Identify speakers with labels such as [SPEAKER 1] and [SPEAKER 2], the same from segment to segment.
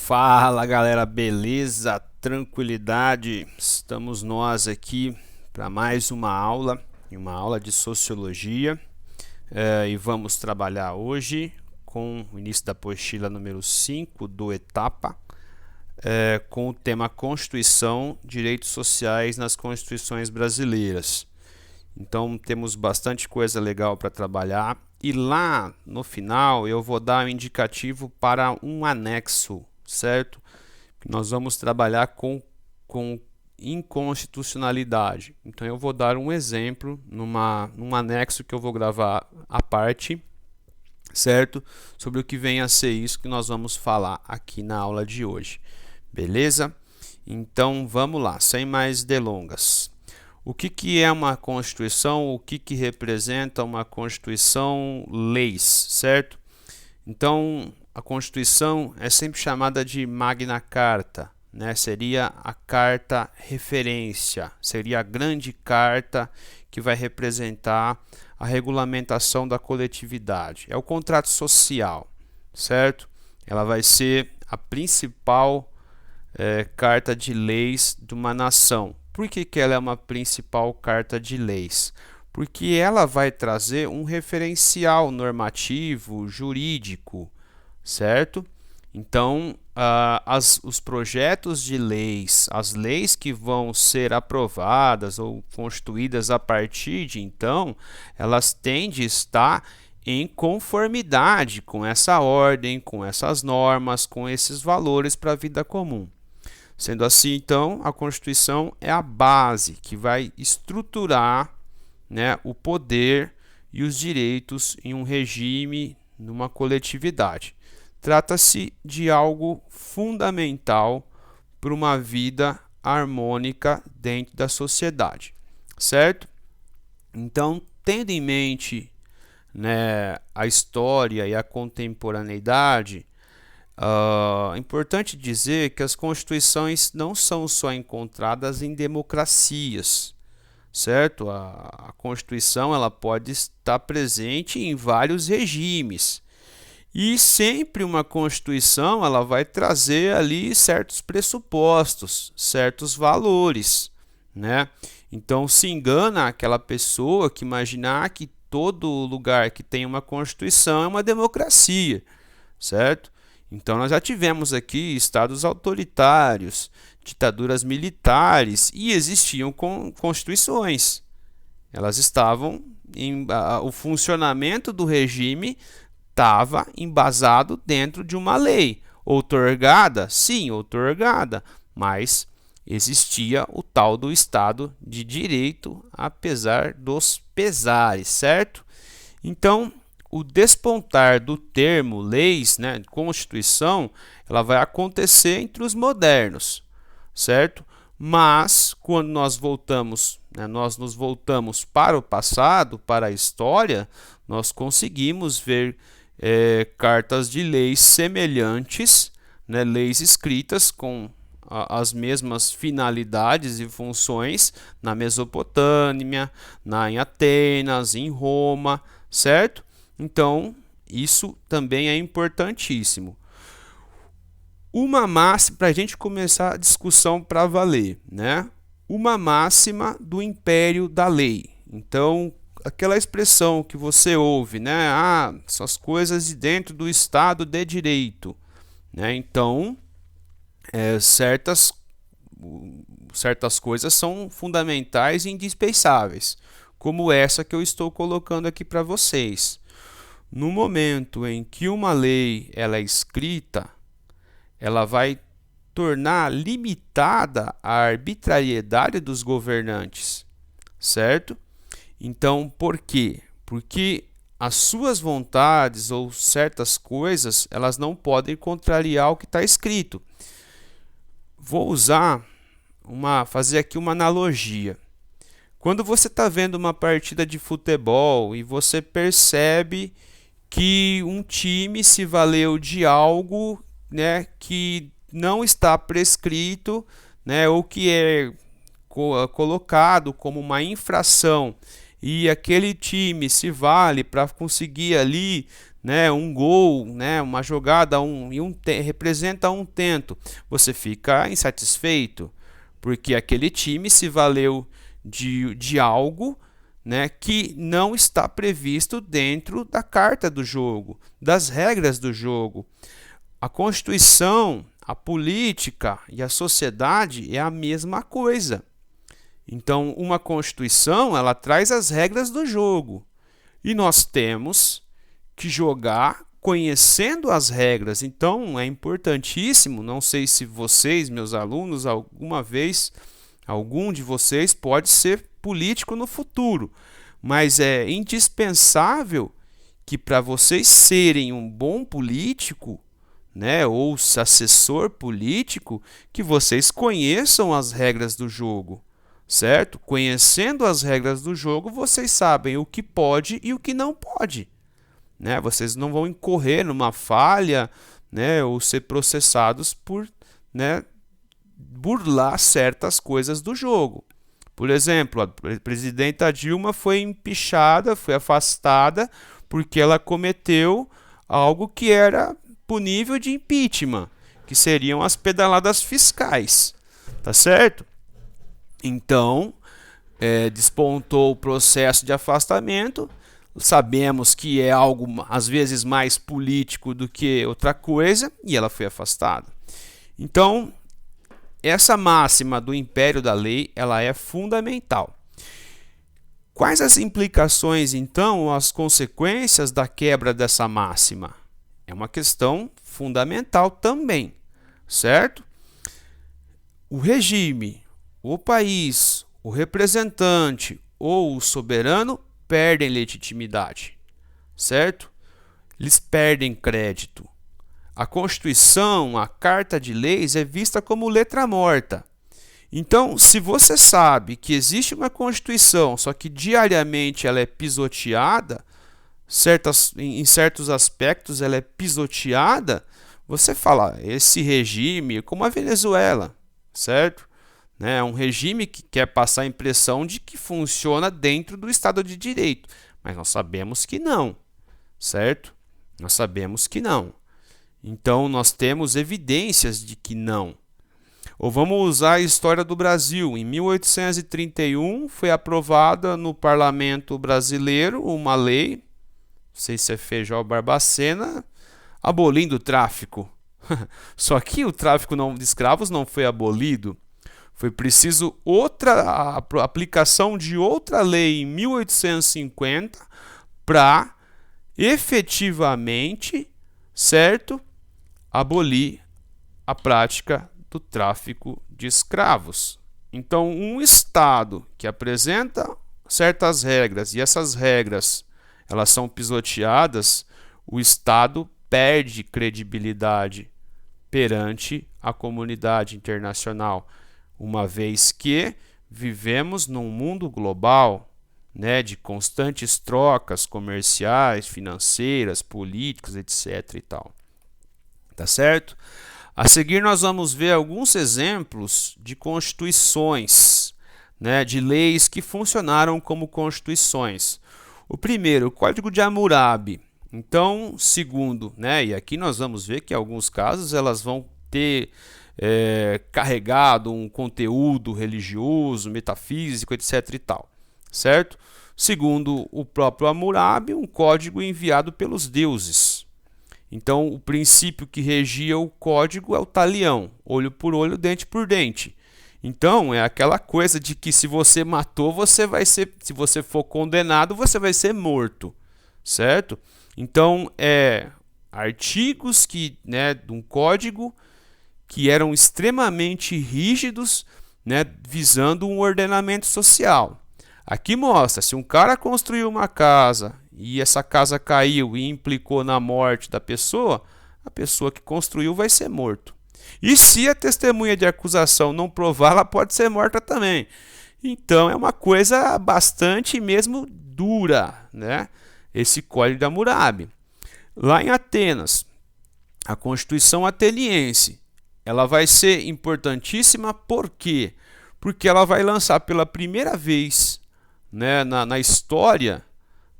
[SPEAKER 1] Fala galera, beleza? Tranquilidade? Estamos nós aqui para mais uma aula de sociologia e vamos trabalhar hoje com o início da apostila número 5 do Etapa, com o tema Constituição, Direitos Sociais nas Constituições Brasileiras. Então temos bastante coisa legal para trabalhar e lá no final eu vou dar um indicativo para um anexo, certo? Nós vamos trabalhar com inconstitucionalidade. Então eu vou dar um exemplo num anexo que eu vou gravar à parte, certo? Sobre o que vem a ser isso que nós vamos falar aqui na aula de hoje. Beleza? Então vamos lá, sem mais delongas. O que é uma Constituição? O que representa uma Constituição? Leis, certo? Então, a Constituição é sempre chamada de Magna Carta, né? Seria a carta referência, seria a grande carta que vai representar a regulamentação da coletividade. É o contrato social, certo? Ela vai ser a principal carta de leis de uma nação. Por que ela é uma principal carta de leis? Porque ela vai trazer um referencial normativo, jurídico, certo? Então, os projetos de leis, as leis que vão ser aprovadas ou constituídas a partir de então, elas têm de estar em conformidade com essa ordem, com essas normas, com esses valores para a vida comum. Sendo assim, então, a Constituição é a base que vai estruturar, né, o poder e os direitos em um regime, numa coletividade. Trata-se de algo fundamental para uma vida harmônica dentro da sociedade, certo? Então, tendo em mente, né, a história e a contemporaneidade, é importante dizer que as constituições não são só encontradas em democracias, certo? A Constituição ela pode estar presente em vários regimes e sempre uma Constituição ela vai trazer ali certos pressupostos, certos valores, né? Então se engana aquela pessoa que imaginar que todo lugar que tem uma Constituição é uma democracia, certo? Então nós já tivemos aqui estados autoritários, ditaduras militares e existiam constituições. Elas estavam o funcionamento do regime estava embasado dentro de uma lei, outorgada, sim, outorgada, mas existia o tal do Estado de Direito, apesar dos pesares, certo? Então, o despontar do termo leis, né, Constituição, ela vai acontecer entre os modernos, certo? Mas quando nós voltamos, né, nós nos voltamos para o passado, para a história, nós conseguimos ver cartas de leis semelhantes, né, leis escritas com as mesmas finalidades e funções na Mesopotâmia, em Atenas, em Roma, certo? Então, isso também é importantíssimo. Uma máxima, para a gente começar a discussão para valer, né? Uma máxima do império da lei. Então, aquela expressão que você ouve, né? Essas coisas de dentro do Estado de Direito, né? Então, certas coisas são fundamentais e indispensáveis, como essa que eu estou colocando aqui para vocês. No momento em que uma lei ela é escrita, ela vai tornar limitada a arbitrariedade dos governantes, certo? Então, por quê? Porque as suas vontades ou certas coisas, elas não podem contrariar o que está escrito. Vou fazer aqui uma analogia. Quando você está vendo uma partida de futebol e você percebe que um time se valeu de algo, né, que não está prescrito, né, ou que é colocado como uma infração, e aquele time se vale para conseguir ali, né, um gol, né, uma jogada representa um tento, você fica insatisfeito, porque aquele time se valeu de algo, né, que não está previsto dentro da carta do jogo, das regras do jogo. A Constituição, a política e a sociedade é a mesma coisa. Então, uma Constituição, ela traz as regras do jogo. E nós temos que jogar conhecendo as regras. Então, é importantíssimo, não sei se vocês, meus alunos, alguma vez, algum de vocês pode ser político no futuro, mas é indispensável que para vocês serem um bom político, né, ou assessor político, que vocês conheçam as regras do jogo, certo? Conhecendo as regras do jogo, vocês sabem o que pode e o que não pode, né? Vocês não vão incorrer numa falha, né, ou ser processados por, né, burlar certas coisas do jogo. Por exemplo, a presidenta Dilma foi empichada, foi afastada porque ela cometeu algo que era punível de impeachment, que seriam as pedaladas fiscais, tá certo? Então, despontou o processo de afastamento. Sabemos que é algo às vezes mais político do que outra coisa, e ela foi afastada. Então, essa máxima do império da lei, ela é fundamental. Quais as implicações, então, as consequências da quebra dessa máxima? É uma questão fundamental também, certo? O regime, o país, o representante ou o soberano perdem legitimidade, certo? Eles perdem crédito. A Constituição, a Carta de Leis é vista como letra morta. Então, se você sabe que existe uma Constituição, só que diariamente ela é pisoteada, em certos aspectos ela é pisoteada, você fala, esse regime, como a Venezuela, certo? É um regime que quer passar a impressão de que funciona dentro do Estado de Direito, mas nós sabemos que não, certo? Nós sabemos que não. Então, nós temos evidências de que não. Ou vamos usar a história do Brasil. Em 1831, foi aprovada no parlamento brasileiro uma lei, não sei se é Feijó ou Barbacena, abolindo o tráfico. Só que o tráfico de escravos não foi abolido. Foi preciso a aplicação de outra lei em 1850 para efetivamente, certo, abolir a prática do tráfico de escravos. Então, um Estado que apresenta certas regras e essas regras elas são pisoteadas, o Estado perde credibilidade perante a comunidade internacional, uma vez que vivemos num mundo global, né, de constantes trocas comerciais, financeiras, políticas, etc. e tal. Tá certo? A seguir nós vamos ver alguns exemplos de constituições, né, de leis que funcionaram como constituições. O primeiro, o Código de Hammurabi. Então, segundo, né, e aqui nós vamos ver que em alguns casos elas vão ter carregado um conteúdo religioso, metafísico, etc. e tal, certo? Segundo o próprio Hammurabi, um código enviado pelos deuses. Então, o princípio que regia o código é o talião, olho por olho, dente por dente. Então, é aquela coisa de que se você matou, você vai ser, se você for condenado, você vai ser morto, certo? Então, artigos que, né, de um código que eram extremamente rígidos, né, visando um ordenamento social. Aqui mostra, se um cara construiu uma casa e essa casa caiu e implicou na morte da pessoa, a pessoa que construiu vai ser morto. E se a testemunha de acusação não provar, ela pode ser morta também. Então é uma coisa bastante mesmo dura, né? Esse Código de Hammurabi. Lá em Atenas, a Constituição Ateniense, ela vai ser importantíssima, por quê? Porque ela vai lançar pela primeira vez, né, na história,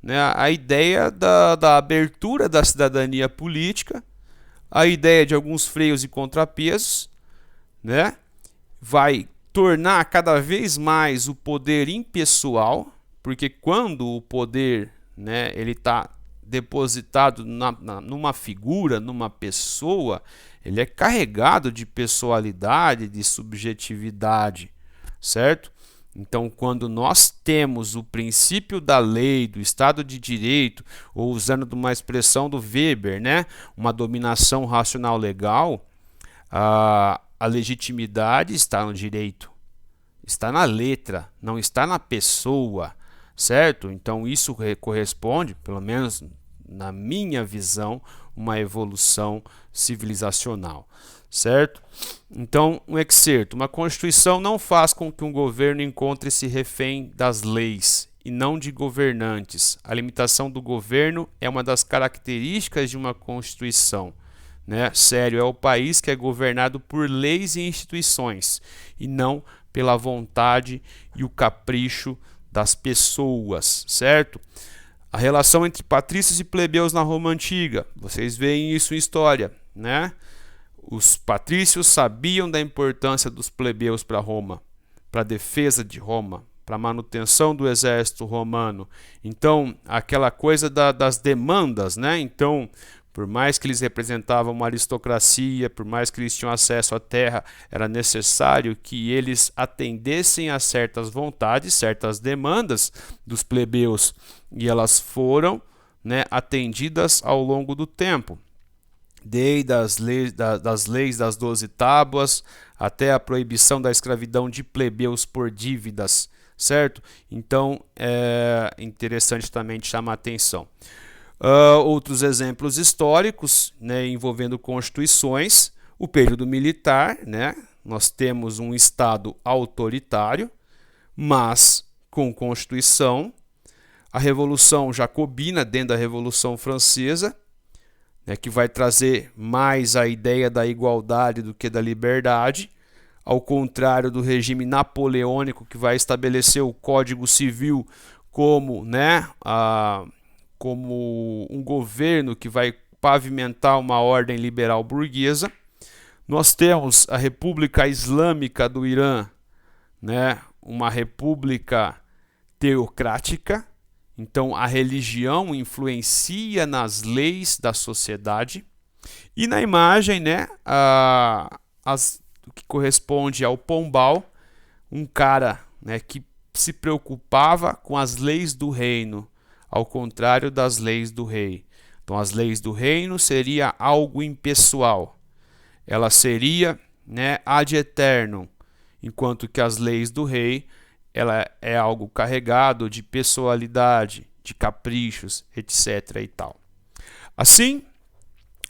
[SPEAKER 1] né, a ideia da abertura da cidadania política, a ideia de alguns freios e contrapesos, né, vai tornar cada vez mais o poder impessoal, porque quando o poder, né, ele está depositado numa figura, numa pessoa, ele é carregado de pessoalidade, de subjetividade, certo? Então, quando nós temos o princípio da lei, do Estado de Direito, ou usando uma expressão do Weber, né, uma dominação racional legal, a legitimidade está no direito, está na letra, não está na pessoa, certo? Então, isso corresponde, pelo menos na minha visão, uma evolução civilizacional, certo? Então, um excerto: uma Constituição não faz com que um governo encontre-se refém das leis e não de governantes. A limitação do governo é uma das características de uma Constituição, né? Sério, é o país que é governado por leis e instituições e não pela vontade e o capricho das pessoas, certo? A relação entre patrícios e plebeus na Roma Antiga, vocês veem isso em história, né? Os patrícios sabiam da importância dos plebeus para Roma, para a defesa de Roma, para a manutenção do exército romano. Então, aquela coisa das demandas, né? Então, por mais que eles representavam uma aristocracia, por mais que eles tinham acesso à terra, era necessário que eles atendessem a certas vontades, certas demandas dos plebeus, e elas foram, né, atendidas ao longo do tempo. Desde das leis das 12 tábuas até a proibição da escravidão de plebeus por dívidas, certo? Então, é interessante também chamar a atenção. Outros exemplos históricos, né, envolvendo constituições: o período militar, né? Nós temos um Estado autoritário, mas com Constituição. A Revolução Jacobina, dentro da Revolução Francesa, né, que vai trazer mais a ideia da igualdade do que da liberdade, ao contrário do regime napoleônico, que vai estabelecer o Código Civil como, né, como um governo que vai pavimentar uma ordem liberal burguesa. Nós temos a República Islâmica do Irã, né, uma república teocrática. Então, a religião influencia nas leis da sociedade. E na imagem, né, o que corresponde ao Pombal, um cara, né, que se preocupava com as leis do reino, ao contrário das leis do rei. Então, as leis do reino seria algo impessoal. Ela seria, né, ad eternum, enquanto que as leis do rei, ela é algo carregado de pessoalidade, de caprichos, etc. e tal. Assim,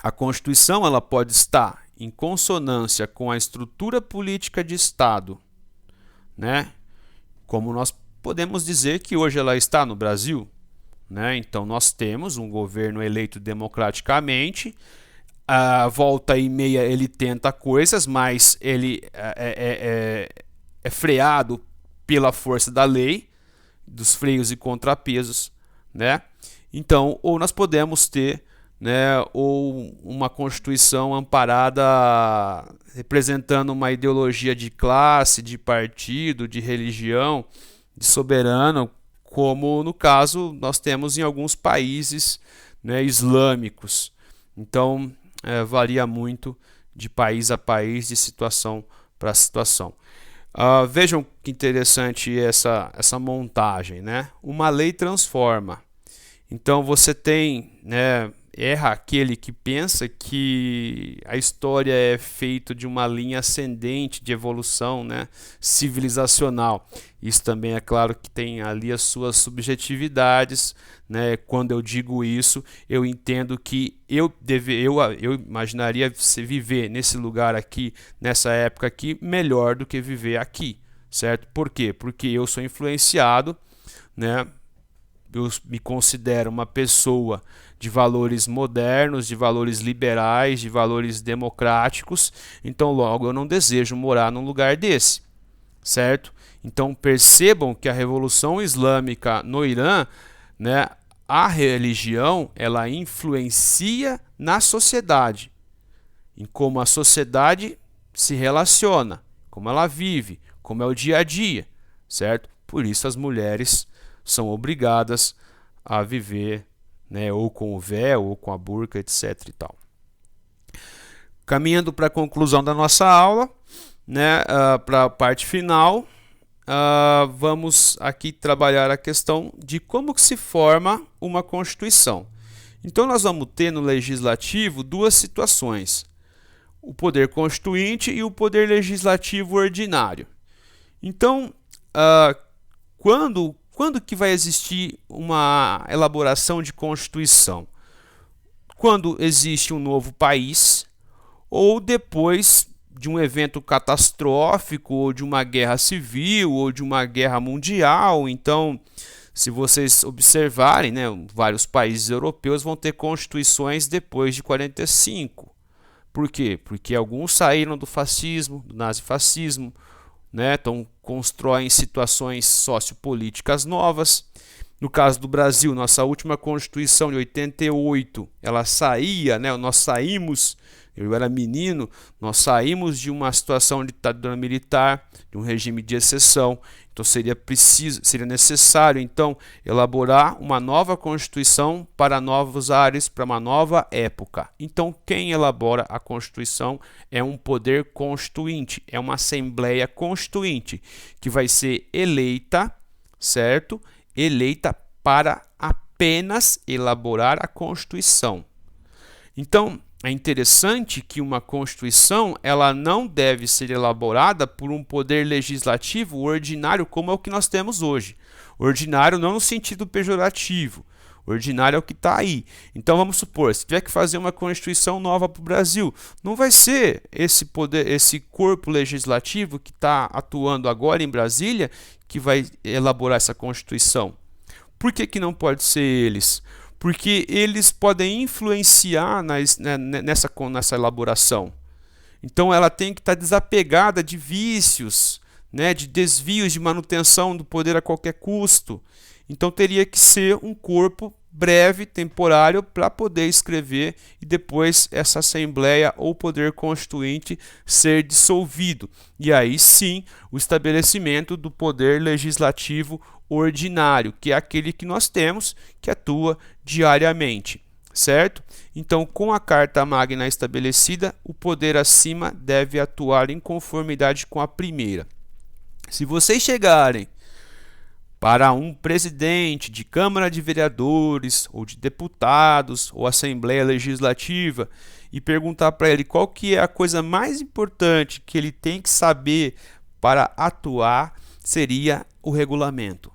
[SPEAKER 1] a Constituição ela pode estar em consonância com a estrutura política de Estado, né? Como nós podemos dizer que hoje ela está no Brasil, né? Então, nós temos um governo eleito democraticamente. A volta e meia ele tenta coisas, mas ele é freado pela força da lei, dos freios e contrapesos, né? Então, ou nós podemos ter, né, ou uma Constituição amparada representando uma ideologia de classe, de partido, de religião, de soberano, como no caso nós temos em alguns países, né, islâmicos. Então, varia muito de país a país, de situação para situação. Vejam que interessante essa montagem, né? Uma lei transforma. Então você tem, né, erra aquele que pensa que a história é feita de uma linha ascendente de evolução, né, civilizacional. Isso também é claro que tem ali as suas subjetividades, né? Quando eu digo isso, eu entendo que eu imaginaria viver nesse lugar aqui, nessa época aqui, melhor do que viver aqui, certo? Por quê? Porque eu sou influenciado, né? Eu me considero uma pessoa de valores modernos, de valores liberais, de valores democráticos, então logo eu não desejo morar num lugar desse, certo? Então percebam que a Revolução Islâmica no Irã, né, a religião, ela influencia na sociedade, em como a sociedade se relaciona, como ela vive, como é o dia a dia, certo? Por isso as mulheres são obrigadas a viver, né, ou com o véu, ou com a burca, etc. e tal. Caminhando para a conclusão da nossa aula, né, para a parte final, vamos aqui trabalhar a questão de como que se forma uma Constituição. Então nós vamos ter no Legislativo duas situações: o poder constituinte e o poder legislativo ordinário. Então, quando que vai existir uma elaboração de Constituição? Quando existe um novo país, ou depois de um evento catastrófico, ou de uma guerra civil, ou de uma guerra mundial. Então, se vocês observarem, né, vários países europeus vão ter constituições depois de 45. Por quê? Porque alguns saíram do fascismo, do nazifascismo, né, então constroem situações sociopolíticas novas. No caso do Brasil, nossa última Constituição de 88, ela saía, né, nós saímos, eu era menino, nós saímos de uma situação de ditadura militar, de um regime de exceção. Então seria necessário então elaborar uma nova Constituição para novos ares, para uma nova época. Então quem elabora a Constituição é um poder constituinte, é uma Assembleia Constituinte que vai ser eleita, certo? Eleita para apenas elaborar a Constituição. Então, é interessante que uma Constituição ela não deve ser elaborada por um poder legislativo ordinário, como é o que nós temos hoje. Ordinário não no sentido pejorativo. Ordinário é o que está aí. Então vamos supor, se tiver que fazer uma Constituição nova para o Brasil, não vai ser esse poder, esse corpo legislativo que está atuando agora em Brasília que vai elaborar essa Constituição. Por que não pode ser eles? Porque eles podem influenciar nessa elaboração. Então ela tem que estar desapegada de vícios, né, de desvios de manutenção do poder a qualquer custo. Então teria que ser um corpo breve, temporário, para poder escrever e depois essa Assembleia ou Poder Constituinte ser dissolvido. E aí sim o estabelecimento do Poder Legislativo ordinário, que é aquele que nós temos, que atua diariamente, certo? Então, com a Carta Magna estabelecida, o poder acima deve atuar em conformidade com a primeira. Se vocês chegarem para um presidente de Câmara de Vereadores, ou de deputados, ou Assembleia Legislativa, e perguntar para ele qual que é a coisa mais importante que ele tem que saber para atuar, seria o regulamento.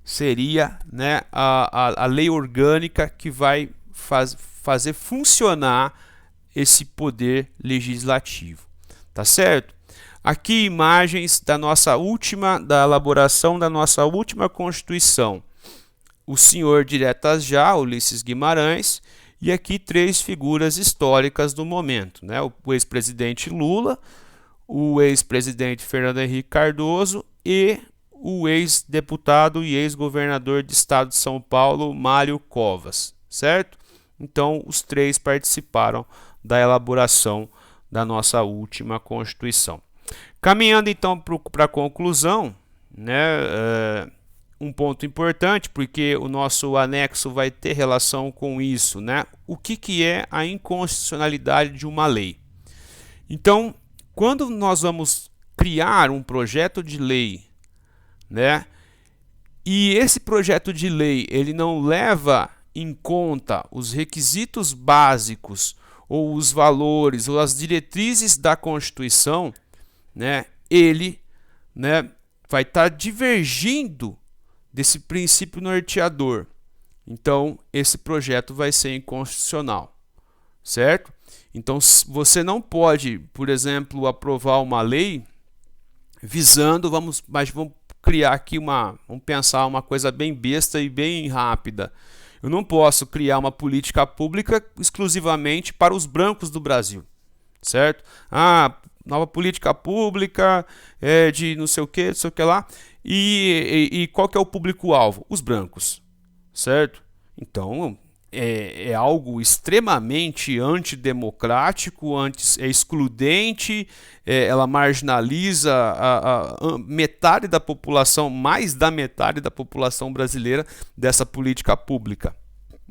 [SPEAKER 1] Seria, né, a lei orgânica que vai fazer funcionar esse poder legislativo. Tá certo? Aqui imagens da elaboração da nossa última Constituição. O senhor diretas já, Ulisses Guimarães, e aqui três figuras históricas do momento, né? O ex-presidente Lula, o ex-presidente Fernando Henrique Cardoso e o ex-deputado e ex-governador de estado de São Paulo, Mário Covas, certo? Então, os três participaram da elaboração da nossa última Constituição. Caminhando então para a conclusão, né, um ponto importante, porque o nosso anexo vai ter relação com isso, né? O que é a inconstitucionalidade de uma lei? Então, quando nós vamos criar um projeto de lei, né, e esse projeto de lei ele não leva em conta os requisitos básicos ou os valores ou as diretrizes da Constituição, né, ele, né, vai estar divergindo desse princípio norteador. Então, esse projeto vai ser inconstitucional, certo? Então, você não pode, por exemplo, aprovar uma lei visando, vamos criar aqui vamos pensar uma coisa bem besta e bem rápida. Eu não posso criar uma política pública exclusivamente para os brancos do Brasil, certo? Nova política pública de não sei o que lá. E qual que é o público-alvo? Os brancos, certo? Então, é algo extremamente antidemocrático, é excludente, ela marginaliza a metade da população, mais da metade da população brasileira dessa política pública.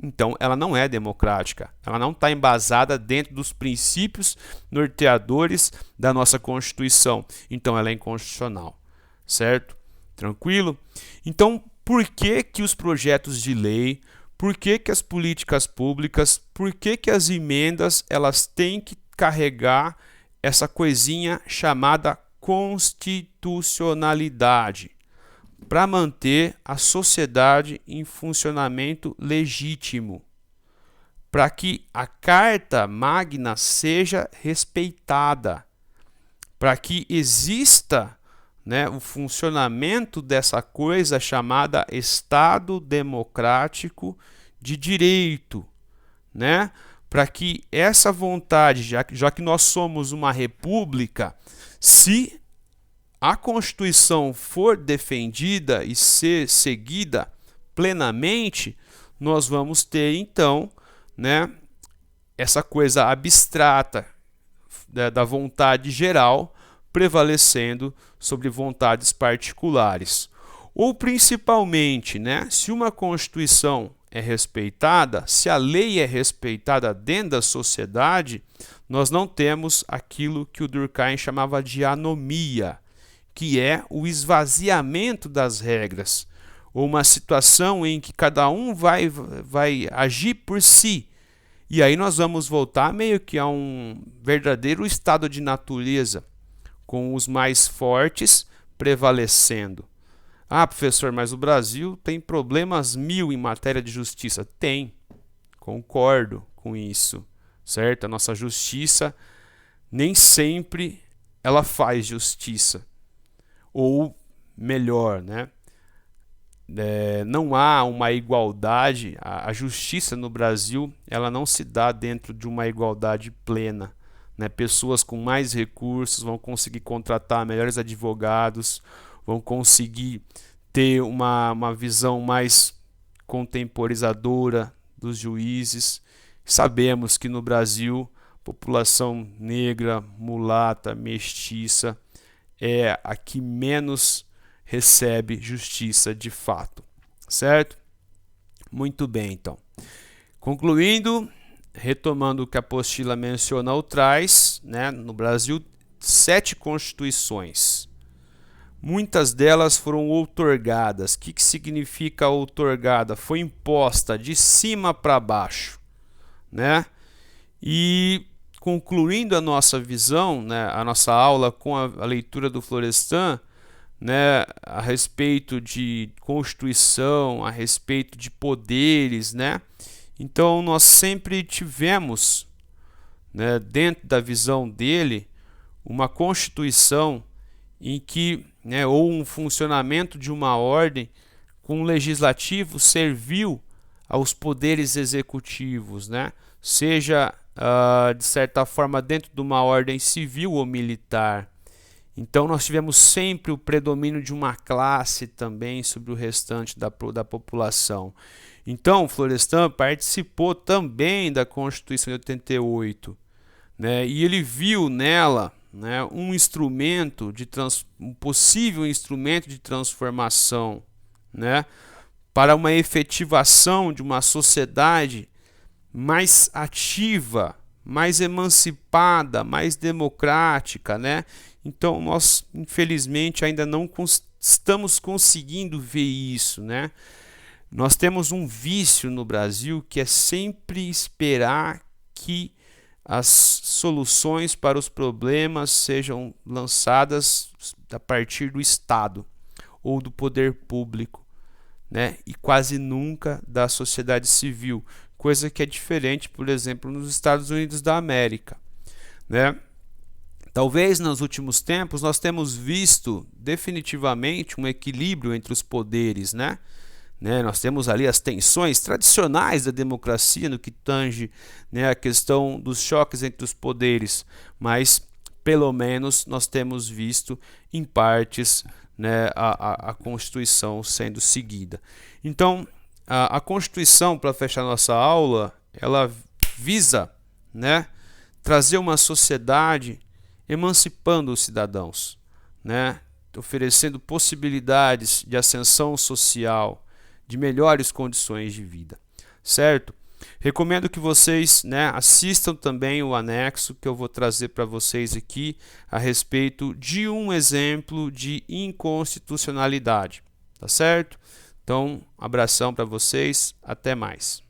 [SPEAKER 1] Então, ela não é democrática, ela não está embasada dentro dos princípios norteadores da nossa Constituição. Então, ela é inconstitucional, certo? Tranquilo? Então, por que que os projetos de lei, por que que as políticas públicas, por que que as emendas, elas têm que carregar essa coisinha chamada constitucionalidade? Para manter a sociedade em funcionamento legítimo, para que a Carta Magna seja respeitada, para que exista, né, o funcionamento dessa coisa chamada Estado Democrático de Direito, né? Para que essa vontade, já que nós somos uma república, se a Constituição for defendida e ser seguida plenamente, nós vamos ter então, né, essa coisa abstrata da vontade geral prevalecendo sobre vontades particulares. Ou principalmente, né, se uma Constituição é respeitada, se a lei é respeitada dentro da sociedade, nós não temos aquilo que o Durkheim chamava de anomia, que é o esvaziamento das regras, ou uma situação em que cada um vai agir por si. E aí nós vamos voltar meio que a um verdadeiro estado de natureza, com os mais fortes prevalecendo. Ah, professor, mas o Brasil tem problemas mil em matéria de justiça. Tem, concordo com isso, certo? A nossa justiça nem sempre ela faz justiça. Ou melhor, né? Não há uma igualdade, a justiça no Brasil ela não se dá dentro de uma igualdade plena, né? Pessoas com mais recursos vão conseguir contratar melhores advogados, vão conseguir ter uma visão mais contemporizadora dos juízes. Sabemos que no Brasil, população negra, mulata, mestiça é a que menos recebe justiça de fato, certo? Muito bem, então. Concluindo, retomando o que a apostila menciona ou traz, né, no Brasil, 7 constituições. Muitas delas foram outorgadas. O que significa outorgada? Foi imposta de cima para baixo, né? E concluindo a nossa visão, né, a nossa aula com a leitura do Florestan, né, a respeito de Constituição, a respeito de poderes, né? Então nós sempre tivemos, né, dentro da visão dele, uma Constituição em que, né, ou um funcionamento de uma ordem com o legislativo serviu aos poderes executivos, né? Seja de certa forma dentro de uma ordem civil ou militar. Então nós tivemos sempre o predomínio de uma classe também sobre o restante da população. Então Florestan participou também da Constituição de 88, né? E ele viu nela, né, um instrumento um possível instrumento de transformação, né, para uma efetivação de uma sociedade mais ativa, mais emancipada, mais democrática, né? Então nós, infelizmente, ainda não estamos conseguindo ver isso, né? Nós temos um vício no Brasil que é sempre esperar que as soluções para os problemas sejam lançadas a partir do Estado ou do poder público, né? E quase nunca da sociedade civil, coisa que é diferente, por exemplo, nos Estados Unidos da América, né? Talvez nos últimos tempos nós temos visto definitivamente um equilíbrio entre os poderes, né? Nós temos ali as tensões tradicionais da democracia no que tange, né, a questão dos choques entre os poderes, mas pelo menos nós temos visto em partes, né, a Constituição sendo seguida. Então, a Constituição, para fechar nossa aula, ela visa, né, trazer uma sociedade emancipando os cidadãos, né, oferecendo possibilidades de ascensão social, de melhores condições de vida, certo? Recomendo que vocês, né, assistam também o anexo que eu vou trazer para vocês aqui a respeito de um exemplo de inconstitucionalidade, tá certo? Então, abração para vocês, até mais.